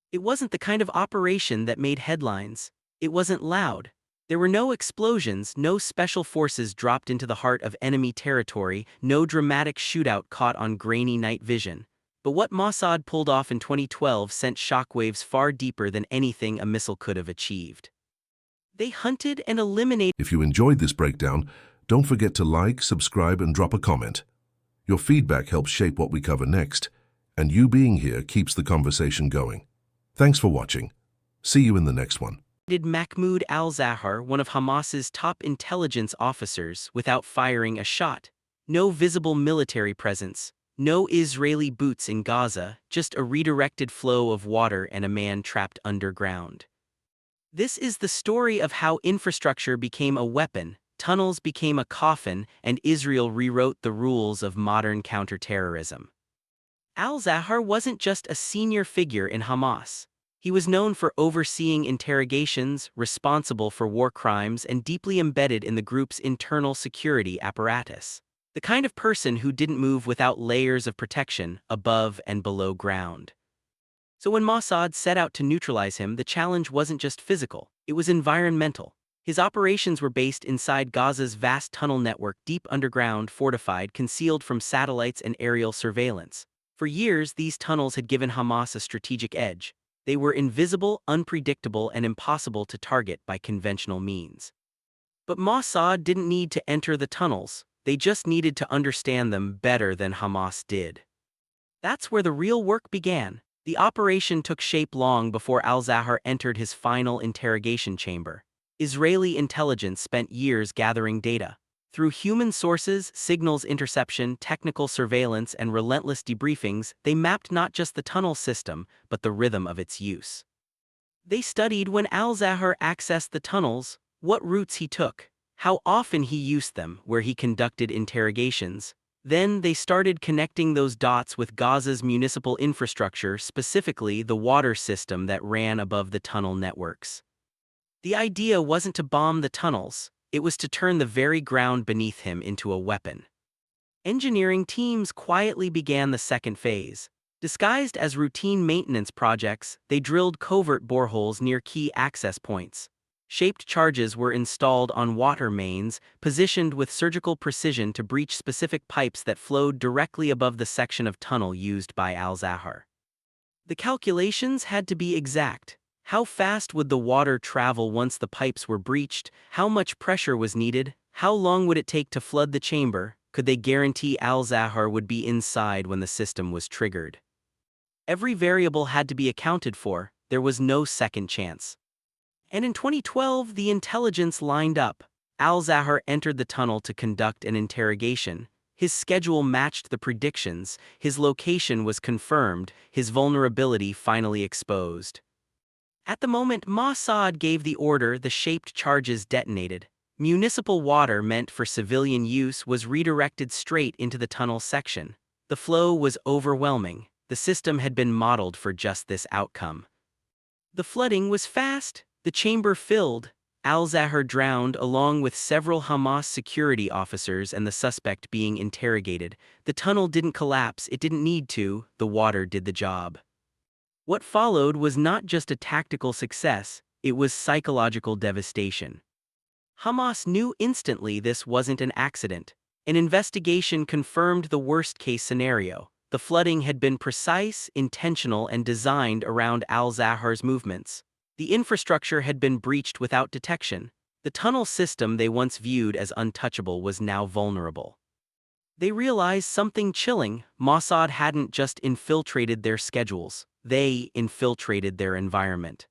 It wasn't the kind of operation that made headlines. It wasn't loud. There were no explosions, no special forces dropped into the heart of enemy territory, no dramatic shootout caught on grainy night vision. But what Mossad pulled off in 2012 sent shockwaves far deeper than anything a missile could have achieved. They hunted and eliminated. If you enjoyed this breakdown, don't forget to like, subscribe, and drop a comment. Your feedback helps shape what we cover next, and you being here keeps the conversation going. Thanks for watching. See you in the next one. Mahmoud al-Zahar, one of Hamas's top intelligence officers, without firing a shot. No visible military presence, no Israeli boots in Gaza, just a redirected flow of water and a man trapped underground. This is the story of how infrastructure became a weapon, tunnels became a coffin, and Israel rewrote the rules of modern counterterrorism. Al-Zahar wasn't just a senior figure in Hamas. He was known for overseeing interrogations, responsible for war crimes, and deeply embedded in the group's internal security apparatus. The kind of person who didn't move without layers of protection above and below ground. So when Mossad set out to neutralize him, the challenge wasn't just physical, it was environmental. His operations were based inside Gaza's vast tunnel network, deep underground, fortified, concealed from satellites and aerial surveillance. For years, these tunnels had given Hamas a strategic edge. They were invisible, unpredictable, and impossible to target by conventional means. But Mossad didn't need to enter the tunnels, they just needed to understand them better than Hamas did. That's where the real work began. The operation took shape long before al-Zahar entered his final interrogation chamber. Israeli intelligence spent years gathering data. Through human sources, signals interception, technical surveillance, and relentless debriefings, they mapped not just the tunnel system, but the rhythm of its use. They studied when al-Zahar accessed the tunnels, what routes he took, how often he used them, where he conducted interrogations. Then they started connecting those dots with Gaza's municipal infrastructure, specifically the water system that ran above the tunnel networks. The idea wasn't to bomb the tunnels, it was to turn the very ground beneath him into a weapon. Engineering teams quietly began the second phase. Disguised as routine maintenance projects, they drilled covert boreholes near key access points. Shaped charges were installed on water mains, positioned with surgical precision to breach specific pipes that flowed directly above the section of tunnel used by al-Zahar. The calculations had to be exact. How fast would the water travel once the pipes were breached? How much pressure was needed? How long would it take to flood the chamber? Could they guarantee al-Zahar would be inside when the system was triggered? Every variable had to be accounted for, there was no second chance. And in 2012, the intelligence lined up. Al-Zahar entered the tunnel to conduct an interrogation. His schedule matched the predictions, his location was confirmed, his vulnerability finally exposed. At the moment Mossad gave the order, the shaped charges detonated. Municipal water meant for civilian use was redirected straight into the tunnel section. The flow was overwhelming. The system had been modeled for just this outcome. The flooding was fast. The chamber filled. Al-Zahar drowned along with several Hamas security officers and the suspect being interrogated. The tunnel didn't collapse, it didn't need to, the water did the job. What followed was not just a tactical success, it was psychological devastation. Hamas knew instantly this wasn't an accident. An investigation confirmed the worst-case scenario. The flooding had been precise, intentional, and designed around al-Zahar's movements. The infrastructure had been breached without detection. The tunnel system they once viewed as untouchable was now vulnerable. They realized something chilling. Mossad hadn't just infiltrated their schedules, they infiltrated their environment.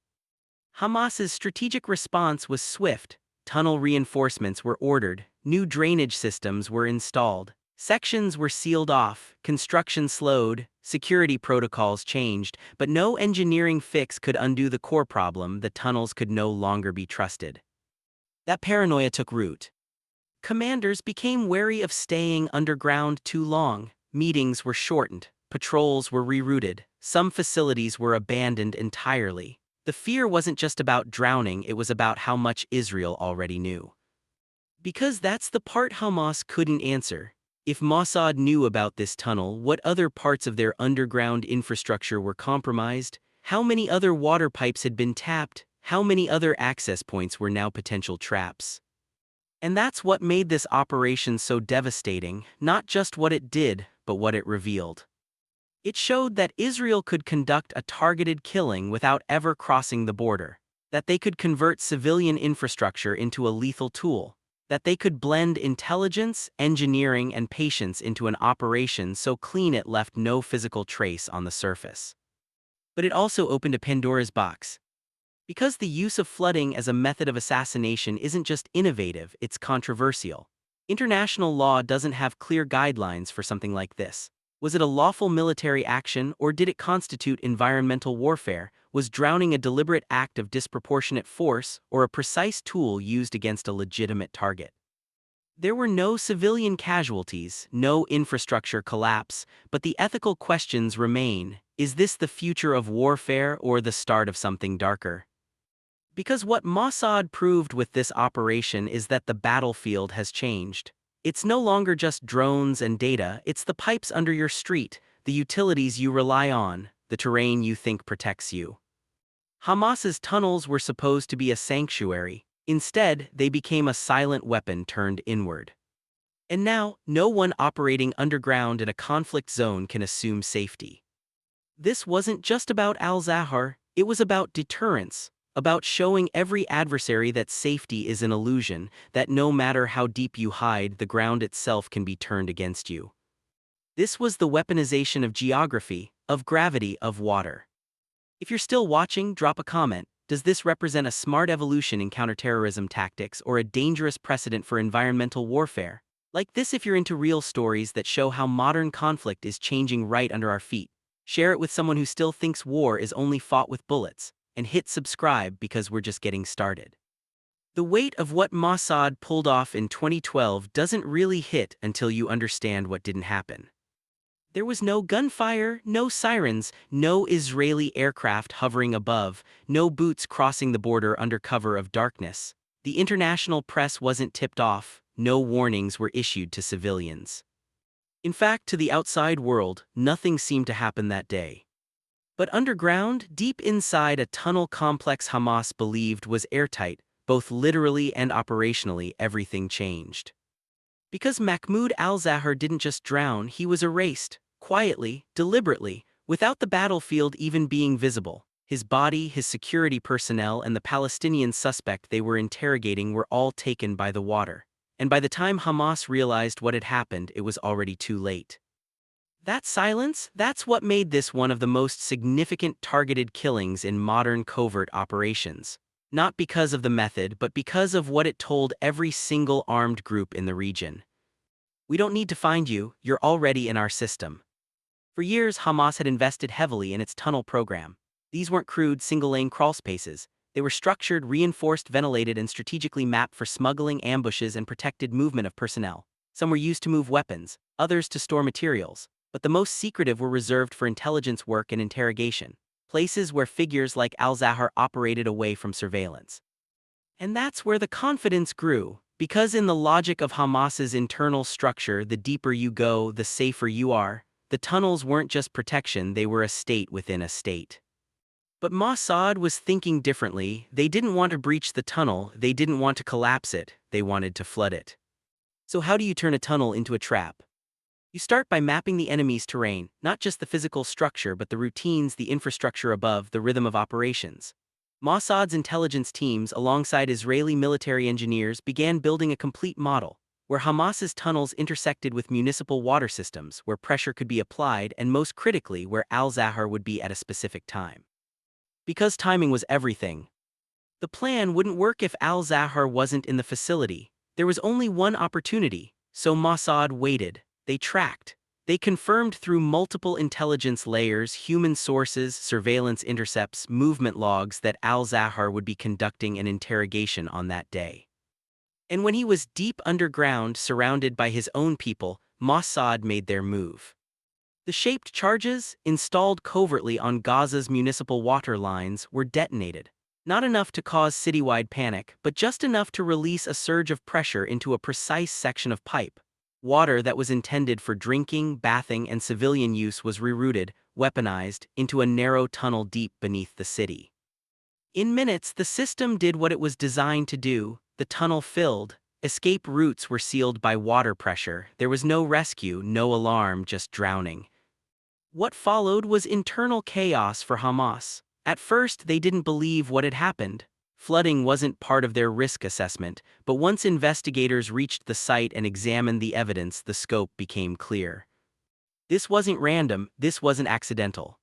Hamas's strategic response was swift. Tunnel reinforcements were ordered, new drainage systems were installed, sections were sealed off, construction slowed, security protocols changed, but no engineering fix could undo the core problem: the tunnels could no longer be trusted. That paranoia took root. Commanders became wary of staying underground too long. Meetings were shortened, patrols were rerouted, some facilities were abandoned entirely. The fear wasn't just about drowning, it was about how much Israel already knew. Because that's the part Hamas couldn't answer. If Mossad knew about this tunnel, what other parts of their underground infrastructure were compromised? How many other water pipes had been tapped? How many other access points were now potential traps? And that's what made this operation so devastating, not just what it did, but what it revealed. It showed that Israel could conduct a targeted killing without ever crossing the border, that they could convert civilian infrastructure into a lethal tool, that they could blend intelligence, engineering, and patience into an operation so clean it left no physical trace on the surface. But it also opened a Pandora's box. Because the use of flooding as a method of assassination isn't just innovative, it's controversial. International law doesn't have clear guidelines for something like this. Was it a lawful military action, or did it constitute environmental warfare? Was drowning a deliberate act of disproportionate force, or a precise tool used against a legitimate target? There were no civilian casualties, no infrastructure collapse, but the ethical questions remain. Is this the future of warfare or the start of something darker? Because what Mossad proved with this operation is that the battlefield has changed. It's no longer just drones and data, it's the pipes under your street, the utilities you rely on, the terrain you think protects you. Hamas's tunnels were supposed to be a sanctuary. Instead, they became a silent weapon turned inward. And now, no one operating underground in a conflict zone can assume safety. This wasn't just about al-Zahar, it was about deterrence, about showing every adversary that safety is an illusion, that no matter how deep you hide, the ground itself can be turned against you. This was the weaponization of geography, of gravity, of water. If you're still watching, drop a comment. Does this represent a smart evolution in counterterrorism tactics or a dangerous precedent for environmental warfare? Like this if you're into real stories that show how modern conflict is changing right under our feet. Share it with someone who still thinks war is only fought with bullets, and hit subscribe because we're just getting started. The weight of what Mossad pulled off in 2012 doesn't really hit until you understand what didn't happen. There was no gunfire, no sirens, no Israeli aircraft hovering above, no boots crossing the border under cover of darkness. The international press wasn't tipped off, no warnings were issued to civilians. In fact, to the outside world, nothing seemed to happen that day. But underground, deep inside a tunnel complex Hamas believed was airtight, both literally and operationally, everything changed. Because Mahmoud al-Zahar didn't just drown, he was erased, quietly, deliberately, without the battlefield even being visible. His body, his security personnel, and the Palestinian suspect they were interrogating were all taken by the water. And by the time Hamas realized what had happened, it was already too late. That silence, that's what made this one of the most significant targeted killings in modern covert operations. Not because of the method, but because of what it told every single armed group in the region. We don't need to find you, you're already in our system. For years, Hamas had invested heavily in its tunnel program. These weren't crude single-lane crawl spaces. They were structured, reinforced, ventilated, and strategically mapped for smuggling, ambushes, and protected movement of personnel. Some were used to move weapons, others to store materials. But the most secretive were reserved for intelligence work and interrogation, places where figures like al-Zahar operated away from surveillance. And that's where the confidence grew, because in the logic of Hamas's internal structure, the deeper you go, the safer you are. The tunnels weren't just protection, they were a state within a state. But Mossad was thinking differently. They didn't want to breach the tunnel, they didn't want to collapse it, they wanted to flood it. So how do you turn a tunnel into a trap? You start by mapping the enemy's terrain, not just the physical structure but the routines, the infrastructure above, the rhythm of operations. Mossad's intelligence teams alongside Israeli military engineers began building a complete model, where Hamas's tunnels intersected with municipal water systems, where pressure could be applied, and most critically, where al-Zahar would be at a specific time. Because timing was everything. The plan wouldn't work if al-Zahar wasn't in the facility. There was only one opportunity, so Mossad waited. They tracked. They confirmed through multiple intelligence layers, human sources, surveillance intercepts, movement logs that al-Zahar would be conducting an interrogation on that day. And when he was deep underground, surrounded by his own people, Mossad made their move. The shaped charges, installed covertly on Gaza's municipal water lines, were detonated. Not enough to cause citywide panic, but just enough to release a surge of pressure into a precise section of pipe. Water that was intended for drinking, bathing, and civilian use was rerouted, weaponized, into a narrow tunnel deep beneath the city. In minutes, the system did what it was designed to do. The tunnel filled. Escape routes were sealed by water pressure. There was no rescue, no alarm, just drowning. What followed was internal chaos for Hamas. At first, they didn't believe what had happened. Flooding wasn't part of their risk assessment, but once investigators reached the site and examined the evidence, the scope became clear. This wasn't random, this wasn't accidental.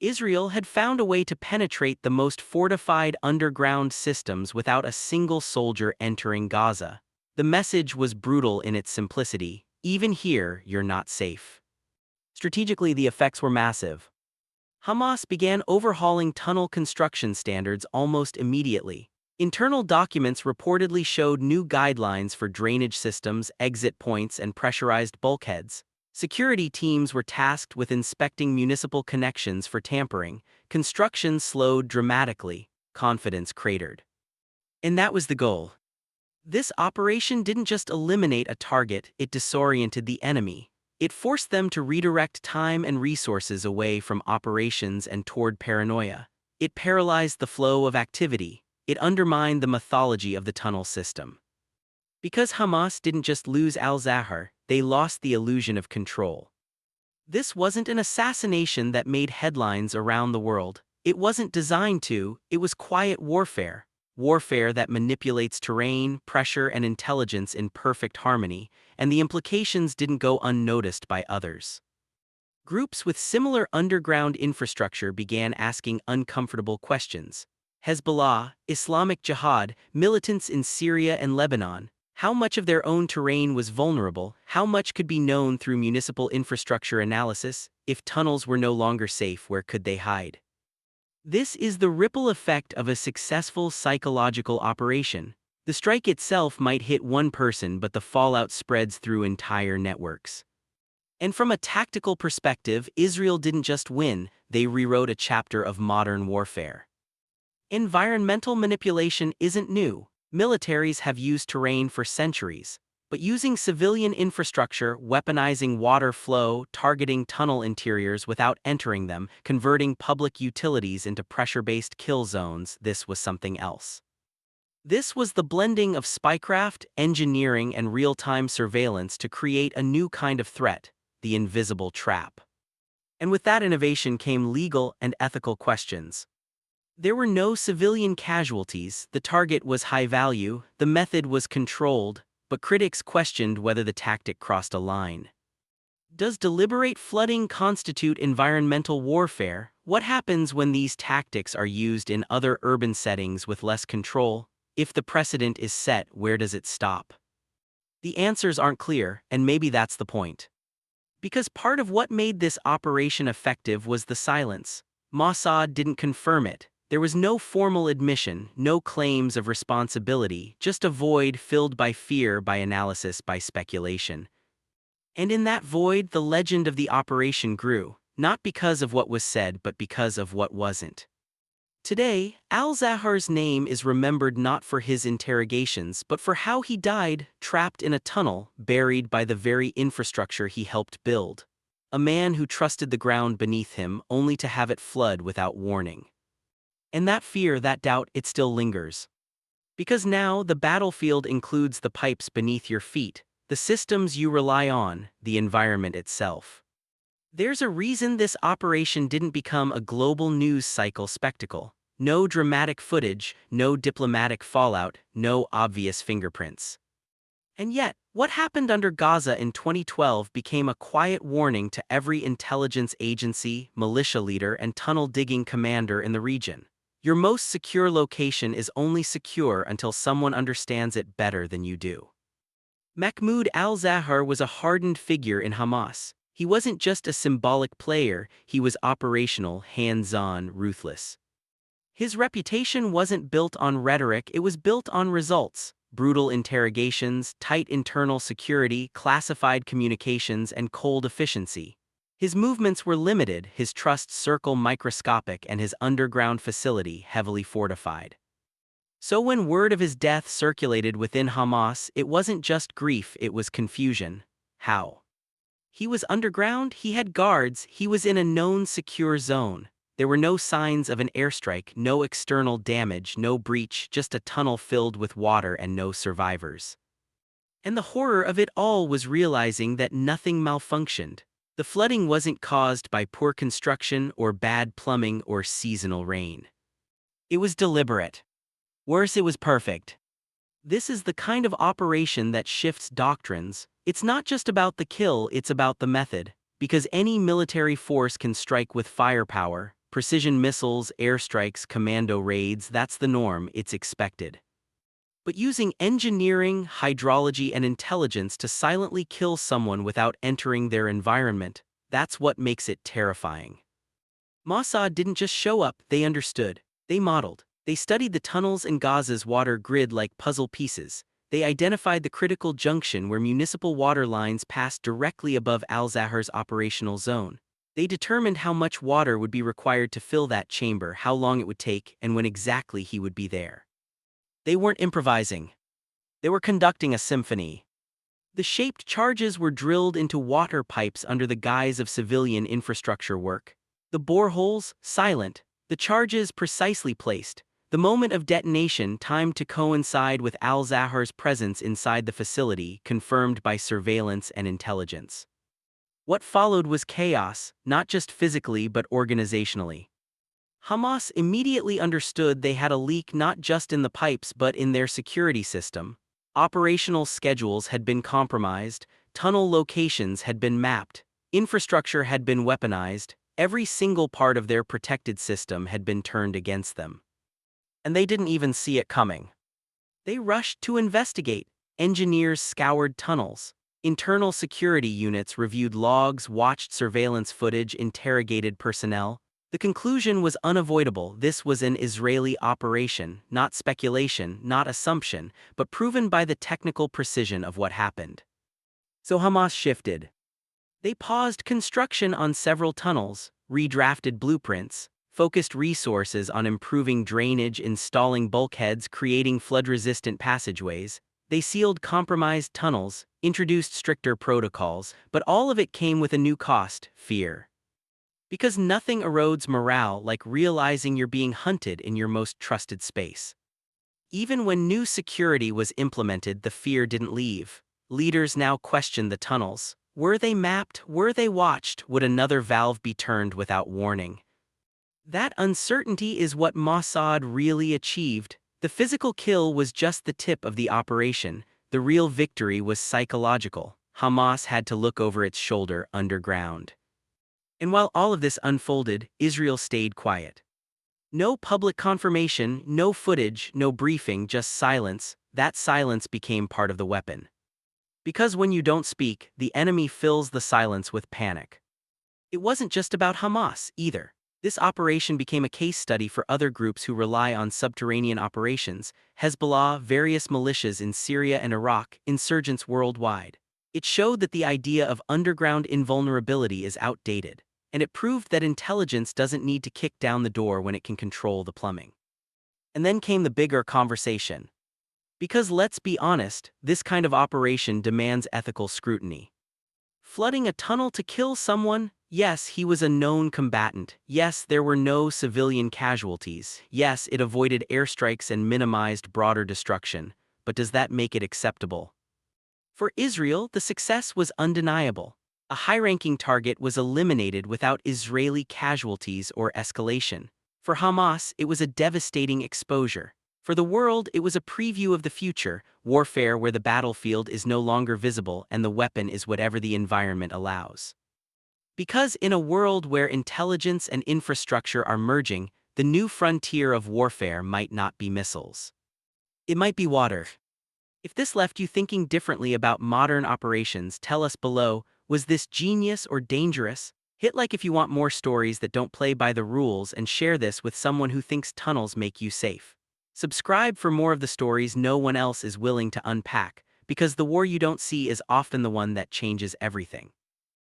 Israel had found a way to penetrate the most fortified underground systems without a single soldier entering Gaza. The message was brutal in its simplicity: even here, you're not safe. Strategically, the effects were massive. Hamas began overhauling tunnel construction standards almost immediately. Internal documents reportedly showed new guidelines for drainage systems, exit points, and pressurized bulkheads. Security teams were tasked with inspecting municipal connections for tampering. Construction slowed dramatically. Confidence cratered. And that was the goal. This operation didn't just eliminate a target, it disoriented the enemy. It forced them to redirect time and resources away from operations and toward paranoia. It paralyzed the flow of activity. It undermined the mythology of the tunnel system. Because Hamas didn't just lose al-Zahar, they lost the illusion of control. This wasn't an assassination that made headlines around the world. It wasn't designed to, it was quiet warfare. Warfare that manipulates terrain, pressure, and intelligence in perfect harmony, and the implications didn't go unnoticed by others. Groups with similar underground infrastructure began asking uncomfortable questions. Hezbollah, Islamic Jihad, militants in Syria and Lebanon. How much of their own terrain was vulnerable? How much could be known through municipal infrastructure analysis? If tunnels were no longer safe, where could they hide? This is the ripple effect of a successful psychological operation. The strike itself might hit one person, but the fallout spreads through entire networks. And from a tactical perspective, Israel didn't just win, they rewrote a chapter of modern warfare. Environmental manipulation isn't new. Militaries have used terrain for centuries. But using civilian infrastructure, weaponizing water flow, targeting tunnel interiors without entering them, converting public utilities into pressure-based kill zones, this was something else. This was the blending of spycraft, engineering, and real-time surveillance to create a new kind of threat, the invisible trap. And with that innovation came legal and ethical questions. There were no civilian casualties, the target was high value, the method was controlled, but critics questioned whether the tactic crossed a line. Does deliberate flooding constitute environmental warfare? What happens when these tactics are used in other urban settings with less control? If the precedent is set, where does it stop? The answers aren't clear, and maybe that's the point. Because part of what made this operation effective was the silence. Mossad didn't confirm it. There was no formal admission, no claims of responsibility, just a void filled by fear, by analysis, by speculation. And in that void, the legend of the operation grew, not because of what was said, but because of what wasn't. Today, al-Zahar's name is remembered not for his interrogations, but for how he died, trapped in a tunnel, buried by the very infrastructure he helped build. A man who trusted the ground beneath him, only to have it flood without warning. And that fear, that doubt, it still lingers. Because now the battlefield includes the pipes beneath your feet, the systems you rely on, the environment itself. There's a reason this operation didn't become a global news cycle spectacle. No dramatic footage, no diplomatic fallout, no obvious fingerprints. And yet, what happened under Gaza in 2012 became a quiet warning to every intelligence agency, militia leader, and tunnel-digging commander in the region. Your most secure location is only secure until someone understands it better than you do. Mahmoud al-Zahar was a hardened figure in Hamas. He wasn't just a symbolic player, he was operational, hands-on, ruthless. His reputation wasn't built on rhetoric, it was built on results. Brutal interrogations, tight internal security, classified communications, and cold efficiency. His movements were limited, his trust circle microscopic, and his underground facility heavily fortified. So when word of his death circulated within Hamas, it wasn't just grief, it was confusion. How? He was underground, he had guards, he was in a known secure zone. There were no signs of an airstrike, no external damage, no breach, just a tunnel filled with water and no survivors. And the horror of it all was realizing that nothing malfunctioned. The flooding wasn't caused by poor construction or bad plumbing or seasonal rain. It was deliberate. Worse, it was perfect. This is the kind of operation that shifts doctrines. It's not just about the kill, it's about the method. Because any military force can strike with firepower, precision missiles, airstrikes, commando raids, that's the norm, it's expected. But using engineering, hydrology, and intelligence to silently kill someone without entering their environment, that's what makes it terrifying. Mossad didn't just show up, they understood. They modeled. They studied the tunnels in Gaza's water grid like puzzle pieces. They identified the critical junction where municipal water lines passed directly above Al-Zahar's operational zone. They determined how much water would be required to fill that chamber, how long it would take, and when exactly he would be there. They weren't improvising. They were conducting a symphony. The shaped charges were drilled into water pipes under the guise of civilian infrastructure work. The boreholes, silent, the charges precisely placed. The moment of detonation timed to coincide with Al-Zahar's presence inside the facility, confirmed by surveillance and intelligence. What followed was chaos, not just physically but organizationally. Hamas immediately understood they had a leak not just in the pipes but in their security system. Operational schedules had been compromised, tunnel locations had been mapped, infrastructure had been weaponized, every single part of their protected system had been turned against them. And they didn't even see it coming. They rushed to investigate. Engineers scoured tunnels. Internal security units reviewed logs, watched surveillance footage, interrogated personnel. The conclusion was unavoidable. This was an Israeli operation, not speculation, not assumption, but proven by the technical precision of what happened. So Hamas shifted. They paused construction on several tunnels, redrafted blueprints, focused resources on improving drainage, installing bulkheads, creating flood-resistant passageways. They sealed compromised tunnels, introduced stricter protocols, but all of it came with a new cost: fear. Because nothing erodes morale like realizing you're being hunted in your most trusted space. Even when new security was implemented, the fear didn't leave. Leaders now questioned the tunnels. Were they mapped? Were they watched? Would another valve be turned without warning? That uncertainty is what Mossad really achieved. The physical kill was just the tip of the operation. The real victory was psychological. Hamas had to look over its shoulder underground. And while all of this unfolded, Israel stayed quiet. No public confirmation, no footage, no briefing, just silence. That silence became part of the weapon. Because when you don't speak, the enemy fills the silence with panic. It wasn't just about Hamas, either. This operation became a case study for other groups who rely on subterranean operations: Hezbollah, various militias in Syria and Iraq, insurgents worldwide. It showed that the idea of underground invulnerability is outdated, and it proved that intelligence doesn't need to kick down the door when it can control the plumbing. And then came the bigger conversation. Because let's be honest, this kind of operation demands ethical scrutiny. Flooding a tunnel to kill someone? Yes, he was a known combatant. Yes, there were no civilian casualties. Yes, it avoided airstrikes and minimized broader destruction. But does that make it acceptable? For Israel, the success was undeniable. A high-ranking target was eliminated without Israeli casualties or escalation. For Hamas, it was a devastating exposure. For the world, it was a preview of the future, warfare where the battlefield is no longer visible and the weapon is whatever the environment allows. Because in a world where intelligence and infrastructure are merging, the new frontier of warfare might not be missiles. It might be water. If this left you thinking differently about modern operations, tell us below. Was this genius or dangerous? Hit like if you want more stories that don't play by the rules, and share this with someone who thinks tunnels make you safe. Subscribe for more of the stories no one else is willing to unpack, because the war you don't see is often the one that changes everything.